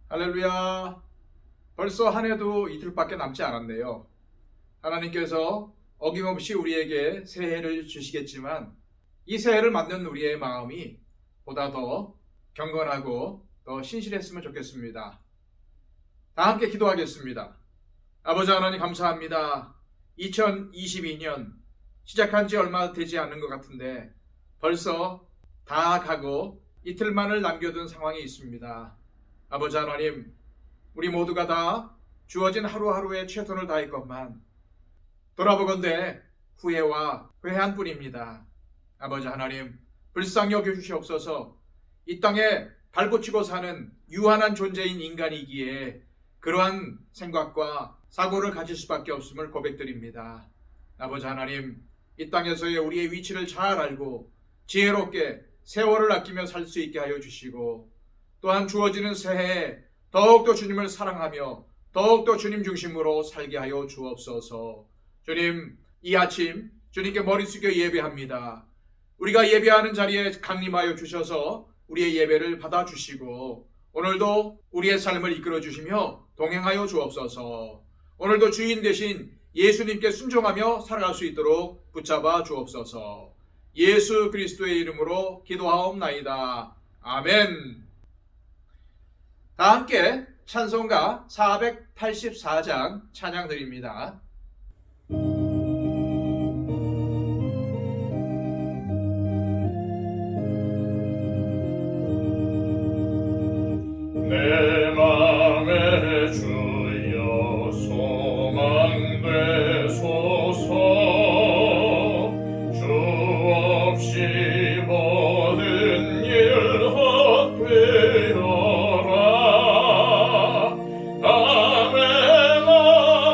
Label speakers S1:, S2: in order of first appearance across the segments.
S1: 할렐루야. 벌써 한 해도 이틀밖에 남지 않았네요. 하나님께서 어김없이 우리에게 새해를 주시겠지만 이 새해를 맞는 우리의 마음이 보다 더 경건하고 더 신실했으면 좋겠습니다. 다 함께 기도하겠습니다. 아버지 하나님 감사합니다. 2022년 시작한 지 얼마 되지 않은 것 같은데 벌써 다 가고 이틀만을 남겨둔 상황이 있습니다. 아버지 하나님, 우리 모두가 다 주어진 하루하루에 최선을 다했건만 돌아보건대 후회와 회한 뿐입니다. 아버지 하나님, 불쌍히 여겨주시옵소서. 이 땅에 발붙이고 사는 유한한 존재인 인간이기에 그러한 생각과 사고를 가질 수밖에 없음을 고백드립니다. 아버지 하나님, 이 땅에서의 우리의 위치를 잘 알고 지혜롭게 세월을 아끼며 살 수 있게 하여 주시고, 또한 주어지는 새해에 더욱더 주님을 사랑하며 더욱더 주님 중심으로 살게 하여 주옵소서. 주님, 이 아침 주님께 머리 숙여 예배합니다. 우리가 예배하는 자리에 강림하여 주셔서 우리의 예배를 받아주시고 오늘도 우리의 삶을 이끌어 주시며 동행하여 주옵소서. 오늘도 주인 되신 예수님께 순종하며 살아갈 수 있도록 붙잡아 주옵소서. 예수 그리스도의 이름으로 기도하옵나이다. 아멘. 다 함께 찬송가 484장 찬양 드립니다.
S2: 내 맘에 주여 소망 되소서. 주 없이 모든 일 헛되어라. 밤에나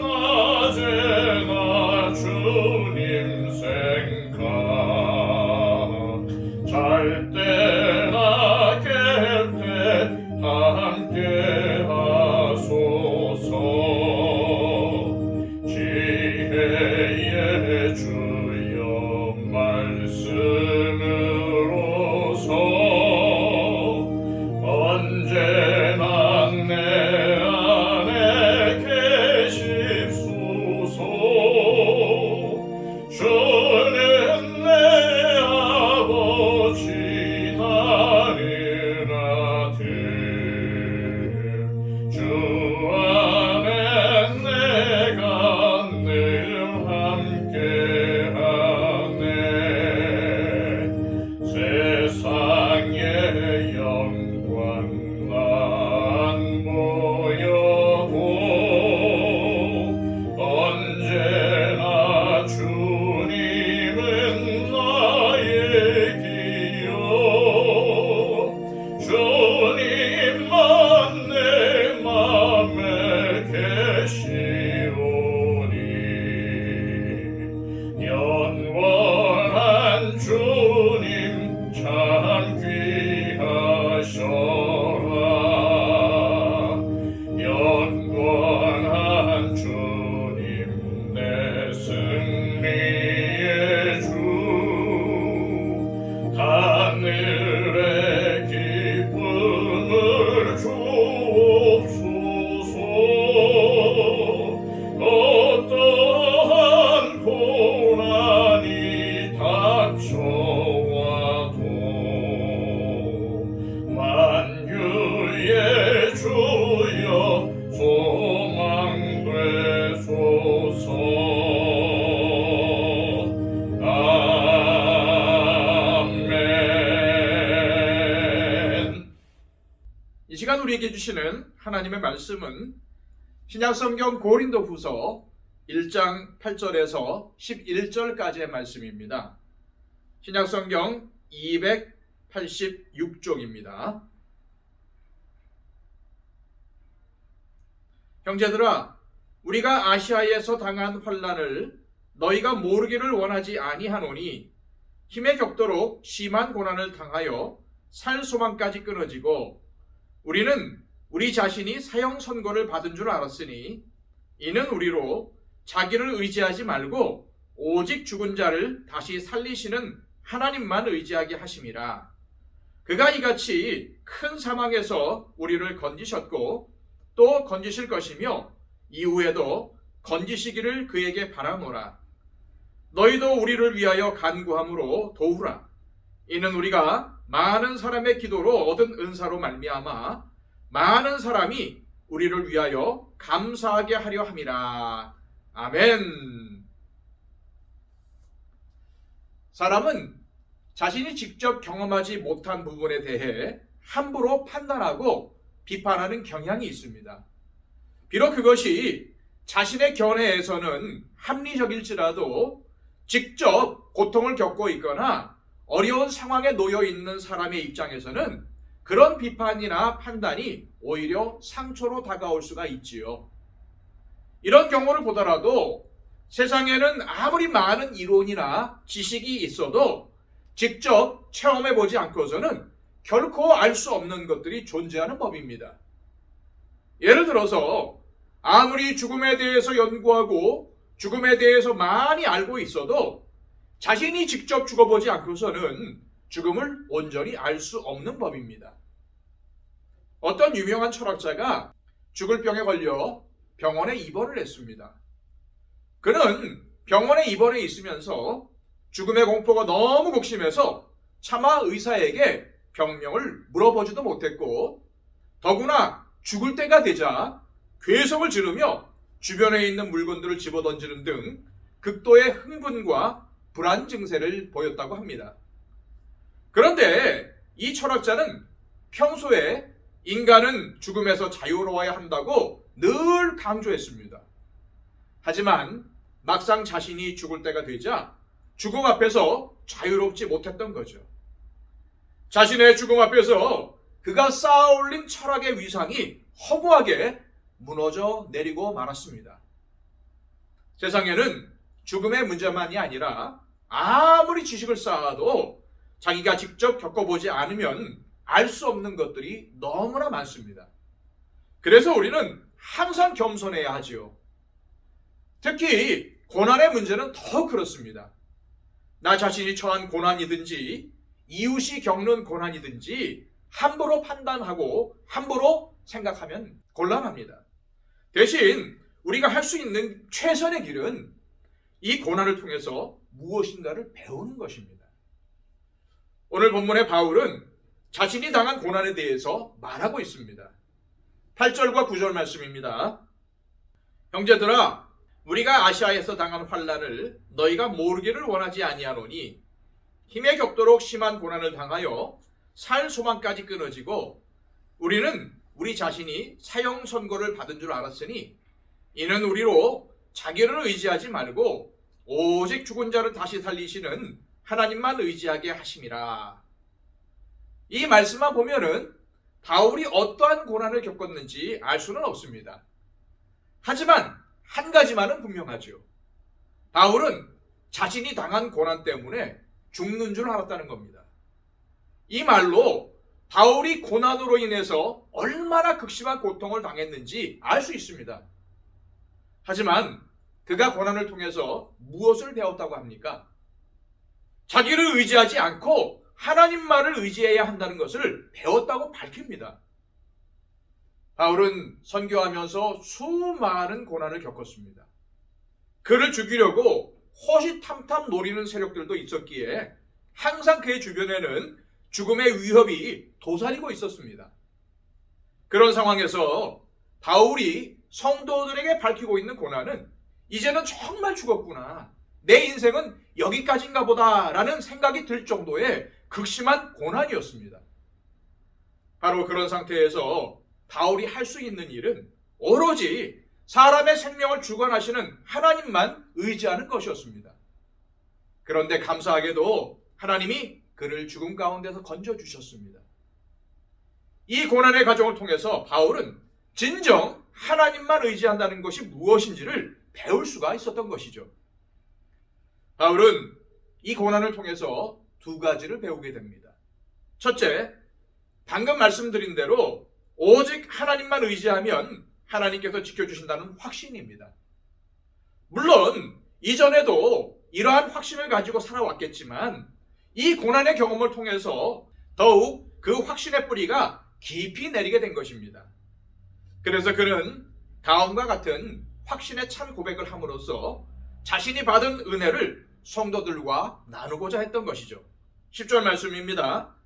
S2: 낮에나 주님 생각, 잘 때나 깰 때 함께 하소서. 지혜의 주여 말씀으로서 언제나 내 안에 계십소서. 주는 내 아버지 나를 아들, 주 안에 내가 늘 함께하네. 세상의 영광 난 보여도 언제나 주님은 나의 기여. 주님만 내 맘에 계시오니 영원한 주님 참 귀하셔라. 영원한 주님 내 승리의 주, 하늘의 기쁨을 주옵소서. 어떠한 고난이 닥쳐와도 만유의 주여 소망 되소서. 아멘.
S1: 이 시간 우리에게 주시는 하나님의 말씀은 신약성경 고린도후서 1장 8절에서 11절까지의 말씀입니다. 신약성경 286쪽입니다. 형제들아, 우리가 아시아에서 당한 환난을 너희가 모르기를 원하지 아니하노니 힘에 격도록 심한 고난을 당하여 살 소망까지 끊어지고 우리는 우리 자신이 사형 선고를 받은 줄 알았으니 이는 우리로 자기를 의지하지 말고 오직 죽은 자를 다시 살리시는 하나님만 의지하게 하심이라. 그가 이같이 큰 사망에서 우리를 건지셨고 또 건지실 것이며 이후에도 건지시기를 그에게 바라노라. 너희도 우리를 위하여 간구함으로 도우라. 이는 우리가 많은 사람의 기도로 얻은 은사로 말미암아 많은 사람이 우리를 위하여 감사하게 하려 함이라. 아멘. 사람은 자신이 직접 경험하지 못한 부분에 대해 함부로 판단하고 비판하는 경향이 있습니다. 비록 그것이 자신의 견해에서는 합리적일지라도 직접 고통을 겪고 있거나 어려운 상황에 놓여 있는 사람의 입장에서는 그런 비판이나 판단이 오히려 상처로 다가올 수가 있지요. 이런 경우를 보더라도 세상에는 아무리 많은 이론이나 지식이 있어도 직접 체험해보지 않고서는 결코 알 수 없는 것들이 존재하는 법입니다. 예를 들어서 아무리 죽음에 대해서 연구하고 죽음에 대해서 많이 알고 있어도 자신이 직접 죽어보지 않고서는 죽음을 온전히 알 수 없는 법입니다. 어떤 유명한 철학자가 죽을 병에 걸려 병원에 입원을 했습니다. 그는 병원에 입원해 있으면서 죽음의 공포가 너무 극심해서 차마 의사에게 병명을 물어보지도 못했고 더구나 죽을 때가 되자 괴성을 지르며 주변에 있는 물건들을 집어던지는 등 극도의 흥분과 불안 증세를 보였다고 합니다. 그런데 이 철학자는 평소에 인간은 죽음에서 자유로워야 한다고 늘 강조했습니다. 하지만 막상 자신이 죽을 때가 되자 죽음 앞에서 자유롭지 못했던 거죠. 자신의 죽음 앞에서 그가 쌓아올린 철학의 위상이 허무하게 무너져 내리고 말았습니다. 세상에는 죽음의 문제만이 아니라 아무리 지식을 쌓아도 자기가 직접 겪어보지 않으면 알 수 없는 것들이 너무나 많습니다. 그래서 우리는 항상 겸손해야 하지요. 특히 고난의 문제는 더 그렇습니다. 나 자신이 처한 고난이든지 이웃이 겪는 고난이든지 함부로 판단하고 함부로 생각하면 곤란합니다. 대신 우리가 할 수 있는 최선의 길은 이 고난을 통해서 무엇인가를 배우는 것입니다. 오늘 본문의 바울은 자신이 당한 고난에 대해서 말하고 있습니다. 8절과 9절 말씀입니다. 형제들아, 우리가 아시아에서 당한 환난을 너희가 모르기를 원하지 아니하노니 힘에 격도록 심한 고난을 당하여 살 소망까지 끊어지고 우리는 우리 자신이 사형 선고를 받은 줄 알았으니 이는 우리로 자기를 의지하지 말고 오직 죽은 자를 다시 살리시는 하나님만 의지하게 하심이라. 이 말씀만 보면은 바울이 어떠한 고난을 겪었는지 알 수는 없습니다. 하지만 한 가지만은 분명하죠. 바울은 자신이 당한 고난 때문에 죽는 줄 알았다는 겁니다. 이 말로 바울이 고난으로 인해서 얼마나 극심한 고통을 당했는지 알 수 있습니다. 하지만 그가 고난을 통해서 무엇을 배웠다고 합니까? 자기를 의지하지 않고 하나님만을 의지해야 한다는 것을 배웠다고 밝힙니다. 바울은 선교하면서 수많은 고난을 겪었습니다. 그를 죽이려고 호시탐탐 노리는 세력들도 있었기에 항상 그의 주변에는 죽음의 위협이 도사리고 있었습니다. 그런 상황에서 바울이 성도들에게 밝히고 있는 고난은 이제는 정말 죽었구나, 내 인생은 여기까지인가 보다라는 생각이 들 정도의 극심한 고난이었습니다. 바로 그런 상태에서 바울이 할 수 있는 일은 오로지 사람의 생명을 주관하시는 하나님만 의지하는 것이었습니다. 그런데 감사하게도 하나님이 그를 죽음 가운데서 건져주셨습니다. 이 고난의 과정을 통해서 바울은 진정 하나님만 의지한다는 것이 무엇인지를 배울 수가 있었던 것이죠. 바울은 이 고난을 통해서 두 가지를 배우게 됩니다. 첫째, 방금 말씀드린 대로 오직 하나님만 의지하면 하나님께서 지켜주신다는 확신입니다. 물론 이전에도 이러한 확신을 가지고 살아왔겠지만 이 고난의 경험을 통해서 더욱 그 확신의 뿌리가 깊이 내리게 된 것입니다. 그래서 그는 다음과 같은 확신의 찬 고백을 함으로써 자신이 받은 은혜를 성도들과 나누고자 했던 것이죠. 10절 말씀입니다.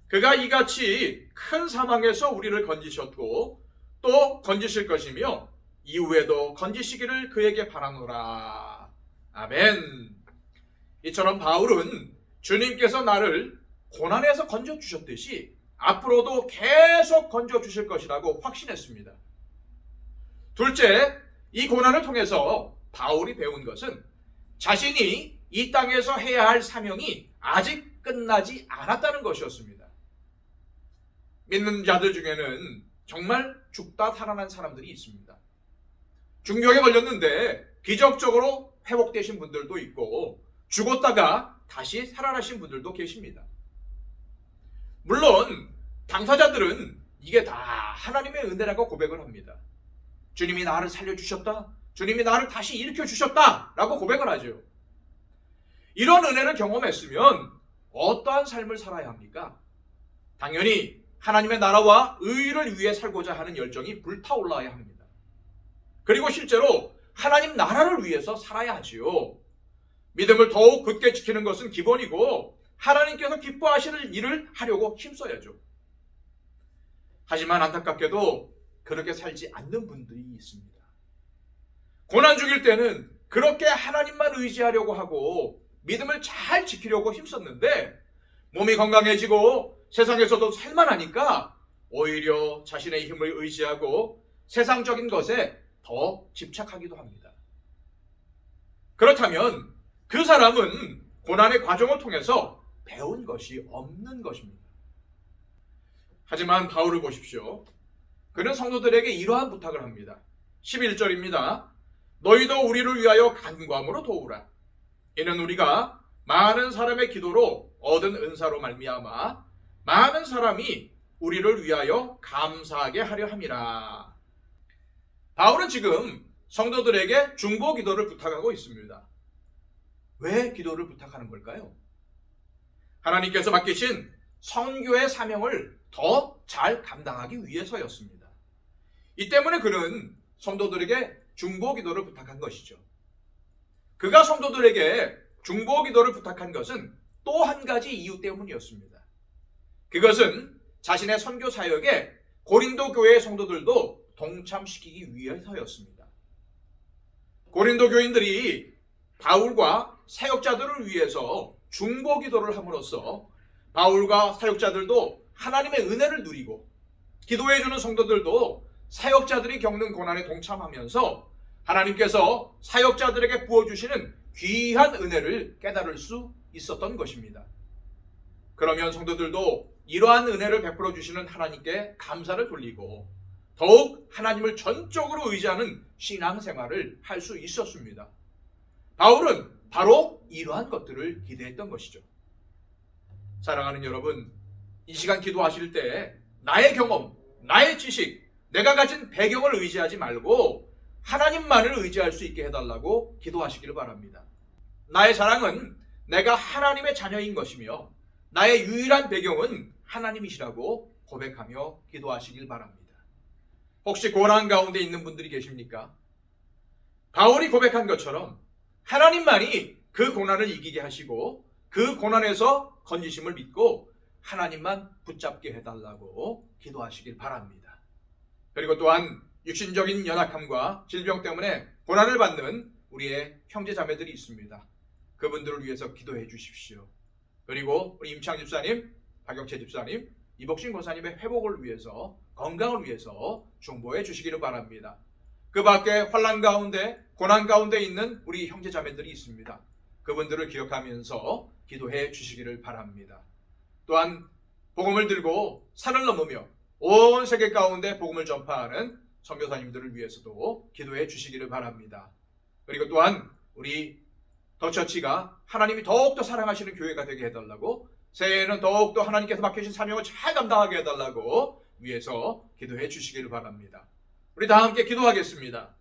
S1: 그가 이같이 큰 사망에서 우리를 건지셨고 또 건지실 것이며 이후에도 건지시기를 그에게 바라노라. 아멘. 이처럼 바울은 주님께서 나를 고난에서 건져주셨듯이 앞으로도 계속 건져주실 것이라고 확신했습니다. 둘째, 이 고난을 통해서 바울이 배운 것은 자신이 이 땅에서 해야 할 사명이 아직 끝나지 않았다는 것이었습니다. 믿는 자들 중에는 정말 죽다 살아난 사람들이 있습니다. 중병에 걸렸는데 기적적으로 회복되신 분들도 있고 죽었다가 다시 살아나신 분들도 계십니다. 물론 당사자들은 이게 다 하나님의 은혜라고 고백을 합니다. 주님이 나를 살려주셨다. 주님이 나를 다시 일으켜주셨다. 라고 고백을 하죠. 이런 은혜를 경험했으면 어떠한 삶을 살아야 합니까? 당연히 하나님의 나라와 의를 위해 살고자 하는 열정이 불타올라야 합니다. 그리고 실제로 하나님 나라를 위해서 살아야 하지요. 믿음을 더욱 굳게 지키는 것은 기본이고 하나님께서 기뻐하시는 일을 하려고 힘써야죠. 하지만 안타깝게도 그렇게 살지 않는 분들이 있습니다. 고난 중일 때는 그렇게 하나님만 의지하려고 하고 믿음을 잘 지키려고 힘썼는데 몸이 건강해지고 세상에서도 살만하니까 오히려 자신의 힘을 의지하고 세상적인 것에 더 집착하기도 합니다. 그렇다면 그 사람은 고난의 과정을 통해서 배운 것이 없는 것입니다. 하지만 바울을 보십시오. 그는 성도들에게 이러한 부탁을 합니다. 11절입니다. 너희도 우리를 위하여 간구함으로 도우라. 이는 우리가 많은 사람의 기도로 얻은 은사로 말미암아 많은 사람이 우리를 위하여 감사하게 하려 함이라. 바울은 지금 성도들에게 중보 기도를 부탁하고 있습니다. 왜 기도를 부탁하는 걸까요? 하나님께서 맡기신 선교의 사명을 더 잘 감당하기 위해서였습니다. 이 때문에 그는 성도들에게 중보 기도를 부탁한 것이죠. 그가 성도들에게 중보 기도를 부탁한 것은 또 한 가지 이유 때문이었습니다. 그것은 자신의 선교 사역에 고린도 교회의 성도들도 동참시키기 위해서였습니다. 고린도 교인들이 바울과 사역자들을 위해서 중보 기도를 함으로써 바울과 사역자들도 하나님의 은혜를 누리고 기도해주는 성도들도 사역자들이 겪는 고난에 동참하면서 하나님께서 사역자들에게 부어주시는 귀한 은혜를 깨달을 수 있었던 것입니다. 그러면 성도들도 이러한 은혜를 베풀어 주시는 하나님께 감사를 돌리고 더욱 하나님을 전적으로 의지하는 신앙생활을 할 수 있었습니다. 바울은 바로 이러한 것들을 기대했던 것이죠. 사랑하는 여러분, 이 시간 기도하실 때 나의 경험, 나의 지식, 내가 가진 배경을 의지하지 말고 하나님만을 의지할 수 있게 해달라고 기도하시기를 바랍니다. 나의 자랑은 내가 하나님의 자녀인 것이며 나의 유일한 배경은 하나님이시라고 고백하며 기도하시길 바랍니다. 혹시 고난 가운데 있는 분들이 계십니까? 바울이 고백한 것처럼 하나님만이 그 고난을 이기게 하시고 그 고난에서 건지심을 믿고 하나님만 붙잡게 해달라고 기도하시길 바랍니다. 그리고 또한 육신적인 연약함과 질병 때문에 고난을 받는 우리의 형제 자매들이 있습니다. 그분들을 위해서 기도해 주십시오. 그리고 우리 임창 집사님, 박영채 집사님, 이복신 권사님의 회복을 위해서, 건강을 위해서 중보해 주시기를 바랍니다. 그 밖에 환난 가운데, 고난 가운데 있는 우리 형제 자매들이 있습니다. 그분들을 기억하면서 기도해 주시기를 바랍니다. 또한 복음을 들고 산을 넘으며 온 세계 가운데 복음을 전파하는 선교사님들을 위해서도 기도해 주시기를 바랍니다. 그리고 또한 우리 더처치가 하나님이 더욱더 사랑하시는 교회가 되게 해달라고, 새해에는 더욱더 하나님께서 맡기신 사명을 잘 감당하게 해달라고 위해서 기도해 주시기를 바랍니다. 우리 다 함께 기도하겠습니다.